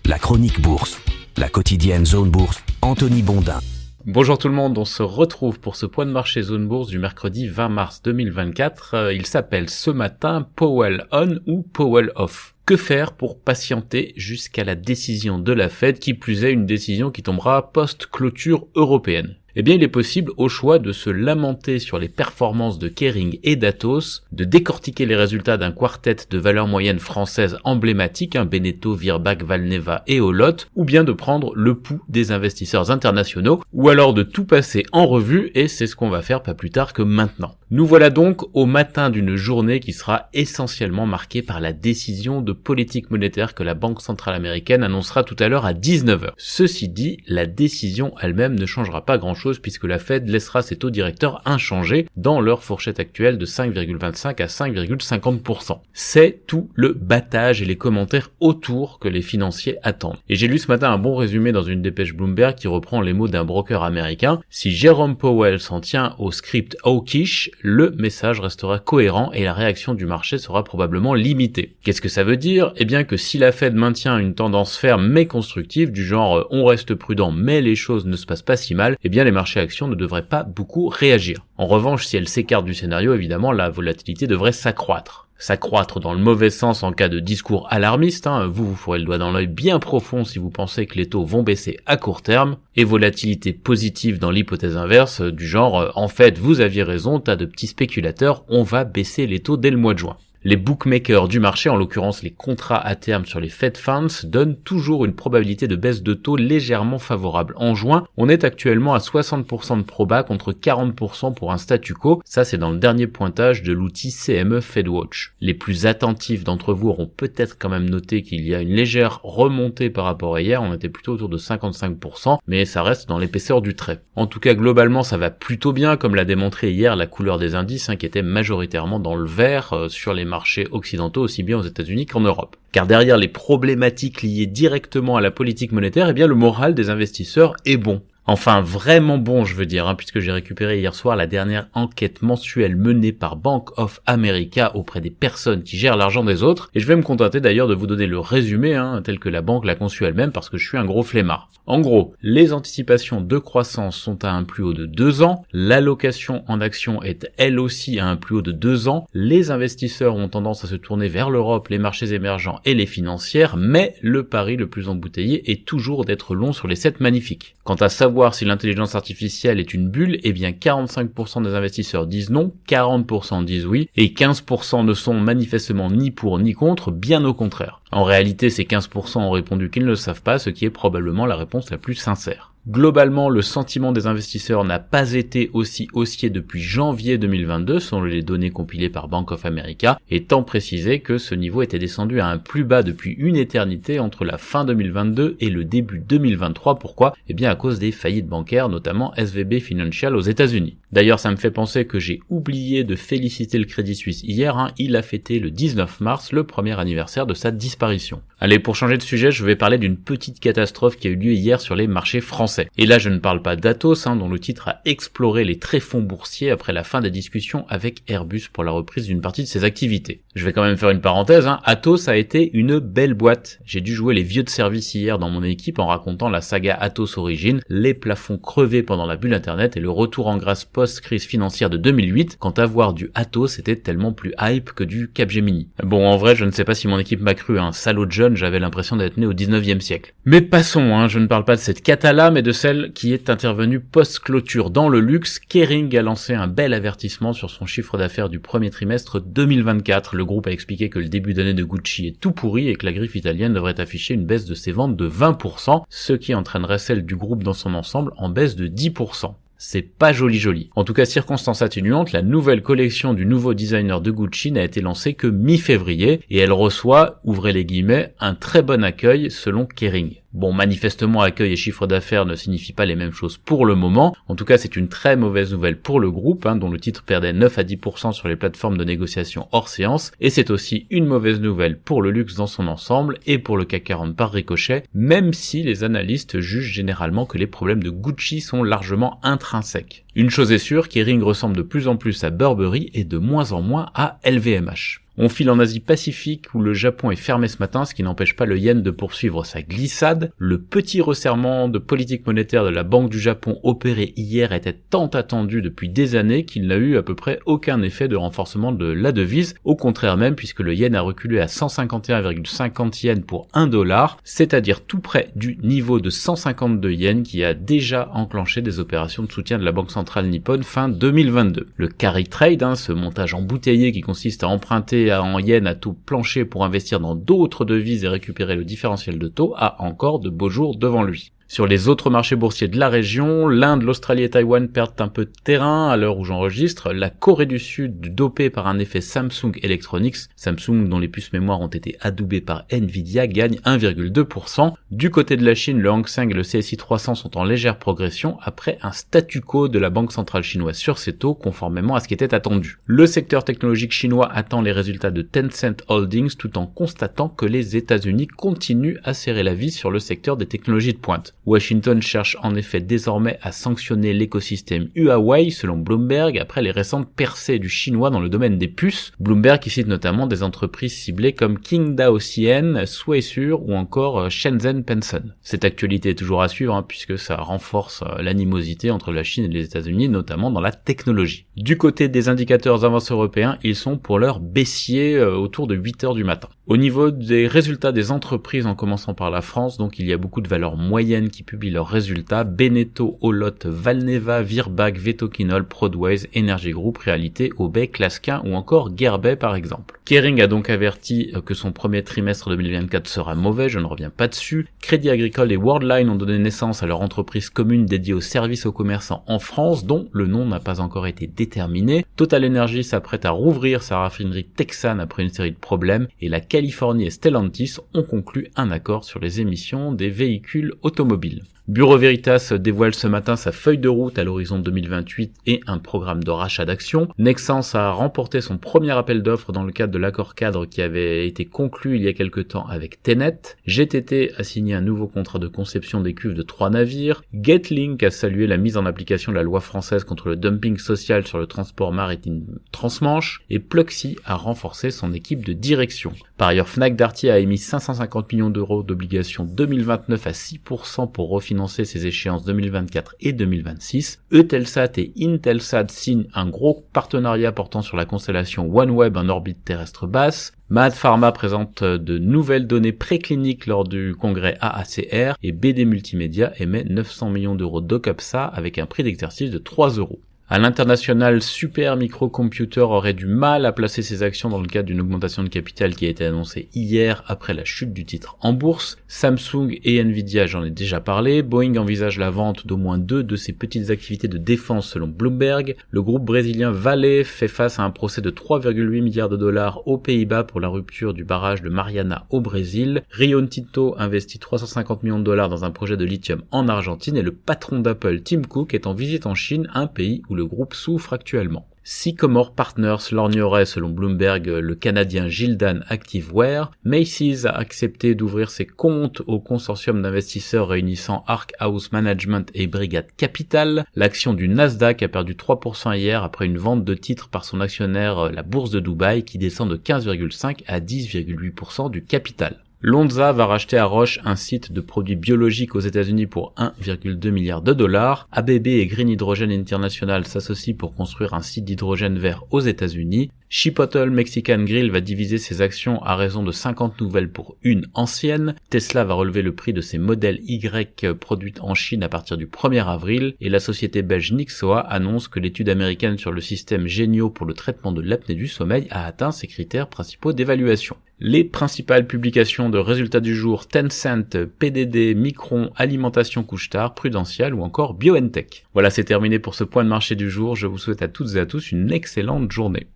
La chronique bourse, la quotidienne Zone Bourse, Anthony Bondin. Bonjour tout le monde, on se retrouve pour ce point de marché Zone Bourse du mercredi 20 mars 2024. Il s'appelle ce matin Powell On ou Powell Off. Que faire pour patienter jusqu'à la décision de la Fed, qui plus est une décision qui tombera post-clôture européenne? Eh bien, il est possible au choix de se lamenter sur les performances de Kering et d'Atos, de décortiquer les résultats d'un quartet de valeurs moyennes françaises emblématiques, Beneteau, Virbac, Valneva et Olot, ou bien de prendre le pouls des investisseurs internationaux, ou alors de tout passer en revue, et c'est ce qu'on va faire pas plus tard que maintenant. Nous voilà donc au matin d'une journée qui sera essentiellement marquée par la décision de politique monétaire que la Banque centrale américaine annoncera tout à l'heure à 19h. Ceci dit, la décision elle-même ne changera pas grand-chose puisque la Fed laissera ses taux directeurs inchangés dans leur fourchette actuelle de 5,25 à 5,50%. C'est tout le battage et les commentaires autour que les financiers attendent. Et j'ai lu ce matin un bon résumé dans une dépêche Bloomberg qui reprend les mots d'un broker américain. Si Jérôme Powell s'en tient au script hawkish, le message restera cohérent et la réaction du marché sera probablement limitée. Qu'est-ce que ça veut dire? Eh bien que si la Fed maintient une tendance ferme mais constructive, du genre on reste prudent mais les choses ne se passent pas si mal, eh bien les marchés actions ne devraient pas beaucoup réagir. En revanche, si elle s'écarte du scénario, évidemment la volatilité devrait s'accroître. S'accroître dans le mauvais sens en cas de discours alarmiste, vous ferez le doigt dans l'œil bien profond si vous pensez que les taux vont baisser à court terme, et volatilité positive dans l'hypothèse inverse, du genre en fait vous aviez raison, tas de petits spéculateurs, on va baisser les taux dès le mois de juin. Les bookmakers du marché, en l'occurrence les contrats à terme sur les Fed Funds, donnent toujours une probabilité de baisse de taux légèrement favorable. En juin, on est actuellement à 60% de proba contre 40% pour un statu quo. Ça, c'est dans le dernier pointage de l'outil CME FedWatch. Les plus attentifs d'entre vous auront peut-être quand même noté qu'il y a une légère remontée par rapport à hier. On était plutôt autour de 55%, mais ça reste dans l'épaisseur du trait. En tout cas, globalement, ça va plutôt bien, comme l'a démontré hier la couleur des indices, qui était majoritairement dans le vert sur les marchés occidentaux, aussi bien aux États-Unis qu'en Europe. Car derrière les problématiques liées directement à la politique monétaire, eh bien le moral des investisseurs est bon. Enfin, vraiment bon, je veux dire, puisque j'ai récupéré hier soir la dernière enquête mensuelle menée par Bank of America auprès des personnes qui gèrent l'argent des autres, et je vais me contenter d'ailleurs de vous donner le résumé, tel que la banque l'a conçu elle-même, parce que je suis un gros flemmard. En gros, les anticipations de croissance sont à un plus haut de 2 ans, l'allocation en actions est elle aussi à un plus haut de 2 ans, les investisseurs ont tendance à se tourner vers l'Europe, les marchés émergents et les financières, mais le pari le plus embouteillé est toujours d'être long sur les 7 magnifiques. Quant à savoir si l'intelligence artificielle est une bulle, eh bien 45% des investisseurs disent non, 40% disent oui, et 15% ne sont manifestement ni pour ni contre, bien au contraire. En réalité, ces 15% ont répondu qu'ils ne le savent pas, ce qui est probablement la réponse la plus sincère. Globalement, le sentiment des investisseurs n'a pas été aussi haussier depuis janvier 2022, selon les données compilées par Bank of America, étant précisé que ce niveau était descendu à un plus bas depuis une éternité entre la fin 2022 et le début 2023. Pourquoi? Eh bien à cause des faillites bancaires, notamment SVB Financial aux États-Unis. D'ailleurs, ça me fait penser que j'ai oublié de féliciter le Crédit Suisse hier, il a fêté le 19 mars le premier anniversaire de sa disparition. Allez, pour changer de sujet, je vais parler d'une petite catastrophe qui a eu lieu hier sur les marchés français. Et là, je ne parle pas d'Atos, dont le titre a exploré les tréfonds boursiers après la fin des discussions avec Airbus pour la reprise d'une partie de ses activités. Je vais quand même faire une parenthèse, Atos a été une belle boîte. J'ai dû jouer les vieux de service hier dans mon équipe en racontant la saga Atos Origine, les plafonds crevés pendant la bulle internet et le retour en grâce post-crise financière de 2008, quand avoir du Atos était tellement plus hype que du Capgemini. Bon, en vrai, je ne sais pas si mon équipe m'a cru, salaud de jeune, j'avais l'impression d'être né au 19e siècle. Mais passons, je ne parle pas de cette cata-là, mais de celle qui est intervenue post-clôture dans le luxe. Kering a lancé un bel avertissement sur son chiffre d'affaires du premier trimestre 2024. Le groupe a expliqué que le début d'année de Gucci est tout pourri et que la griffe italienne devrait afficher une baisse de ses ventes de 20%, ce qui entraînerait celle du groupe dans son ensemble en baisse de 10%. C'est pas joli. En tout cas, circonstance atténuante, la nouvelle collection du nouveau designer de Gucci n'a été lancée que mi-février et elle reçoit, ouvrez les guillemets, un très bon accueil selon Kering. Bon, manifestement, accueil et chiffre d'affaires ne signifient pas les mêmes choses pour le moment. En tout cas, c'est une très mauvaise nouvelle pour le groupe, dont le titre perdait 9 à 10% sur les plateformes de négociation hors séance. Et c'est aussi une mauvaise nouvelle pour le luxe dans son ensemble et pour le CAC 40 par ricochet, même si les analystes jugent généralement que les problèmes de Gucci sont largement intrinsèques. Une chose est sûre, Kering ressemble de plus en plus à Burberry et de moins en moins à LVMH. On file en Asie-Pacifique où le Japon est fermé ce matin, ce qui n'empêche pas le yen de poursuivre sa glissade. Le petit resserrement de politique monétaire de la Banque du Japon opéré hier était tant attendu depuis des années qu'il n'a eu à peu près aucun effet de renforcement de la devise, au contraire même puisque le yen a reculé à 151,50 yens pour $1, c'est-à-dire tout près du niveau de 152 yens qui a déjà enclenché des opérations de soutien de la Banque centrale nippone fin 2022. Le carry trade, ce montage embouteillé qui consiste à emprunter en yens à taux plancher pour investir dans d'autres devises et récupérer le différentiel de taux, a encore de beaux jours devant lui. Sur les autres marchés boursiers de la région, l'Inde, l'Australie et Taïwan perdent un peu de terrain à l'heure où j'enregistre. La Corée du Sud, dopée par un effet Samsung Electronics, Samsung dont les puces mémoire ont été adoubées par Nvidia, gagne 1,2%. Du côté de la Chine, le Hang Seng et le CSI 300 sont en légère progression après un statu quo de la Banque centrale chinoise sur ces taux, conformément à ce qui était attendu. Le secteur technologique chinois attend les résultats de Tencent Holdings tout en constatant que les États-Unis continuent à serrer la vis sur le secteur des technologies de pointe. Washington cherche en effet désormais à sanctionner l'écosystème Huawei selon Bloomberg après les récentes percées du chinois dans le domaine des puces. Bloomberg qui cite notamment des entreprises ciblées comme Qingdao Sien, Suisur ou encore Shenzhen Penson. Cette actualité est toujours à suivre puisque ça renforce l'animosité entre la Chine et les États-Unis, notamment dans la technologie. Du côté des indicateurs avancés européens, ils sont pour l'heure baissiers autour de 8h du matin. Au niveau des résultats des entreprises, en commençant par la France, donc il y a beaucoup de valeurs moyennes qui publient leurs résultats. Beneteau, Olot, Valneva, Virbac, Vetoquinol, Prodways, Energy Group, Réalité, Obey, Clasquin ou encore Guerbet par exemple. Kering a donc averti que son premier trimestre 2024 sera mauvais, je ne reviens pas dessus. Crédit Agricole et Worldline ont donné naissance à leur entreprise commune dédiée aux services aux commerçants en France, dont le nom n'a pas encore été déterminé. Total Energy s'apprête à rouvrir sa raffinerie texane après une série de problèmes, et la Californie et Stellantis ont conclu un accord sur les émissions des véhicules automobiles. Bureau Veritas dévoile ce matin sa feuille de route à l'horizon 2028 et un programme de rachat d'actions. Nexans a remporté son premier appel d'offres dans le cadre de l'accord cadre qui avait été conclu il y a quelque temps avec Tenet. GTT a signé un nouveau contrat de conception des cuves de 3 navires. Getlink a salué la mise en application de la loi française contre le dumping social sur le transport maritime transmanche. Et Pluxee a renforcé son équipe de direction. Par ailleurs, Fnac Darty a émis 550 millions d'euros d'obligations 2029 à 6% pour refinancer ses échéances 2024 et 2026. Eutelsat et Intelsat signent un gros partenariat portant sur la constellation OneWeb en orbite terrestre basse. MaaT Pharma présente de nouvelles données précliniques lors du congrès AACR et BD Multimédia émet 900 millions d'euros d'OCAPSA avec un prix d'exercice de 3 euros. À l'international, Super Microcomputer aurait du mal à placer ses actions dans le cadre d'une augmentation de capital qui a été annoncée hier après la chute du titre en bourse. Samsung et Nvidia, j'en ai déjà parlé. Boeing envisage la vente d'au moins 2 de ses petites activités de défense selon Bloomberg. Le groupe brésilien Vale fait face à un procès de 3,8 milliards de dollars aux Pays-Bas pour la rupture du barrage de Mariana au Brésil. Rio Tinto investit 350 millions de dollars dans un projet de lithium en Argentine et le patron d'Apple, Tim Cook, est en visite en Chine, un pays où le groupe souffre actuellement. Sycomore Partners lorgnerait selon Bloomberg le Canadien Gildan Activewear. Macy's a accepté d'ouvrir ses comptes au consortium d'investisseurs réunissant Ark House Management et Brigade Capital. L'action du Nasdaq a perdu 3% hier après une vente de titres par son actionnaire la bourse de Dubaï qui descend de 15,5 à 10,8% du capital. Lonza va racheter à Roche un site de produits biologiques aux États-Unis pour 1,2 milliard de dollars. ABB et Green Hydrogen International s'associent pour construire un site d'hydrogène vert aux États-Unis. Chipotle Mexican Grill va diviser ses actions à raison de 50 nouvelles pour une ancienne. Tesla va relever le prix de ses modèles Y produits en Chine à partir du 1er avril. Et la société belge Nyxoah annonce que l'étude américaine sur le système Genio pour le traitement de l'apnée du sommeil a atteint ses critères principaux d'évaluation. Les principales publications de résultats du jour: Tencent, PDD, Micron, Alimentation Couche-Tard, Prudential ou encore BioNTech. Voilà, c'est terminé pour ce point de marché du jour. Je vous souhaite à toutes et à tous une excellente journée.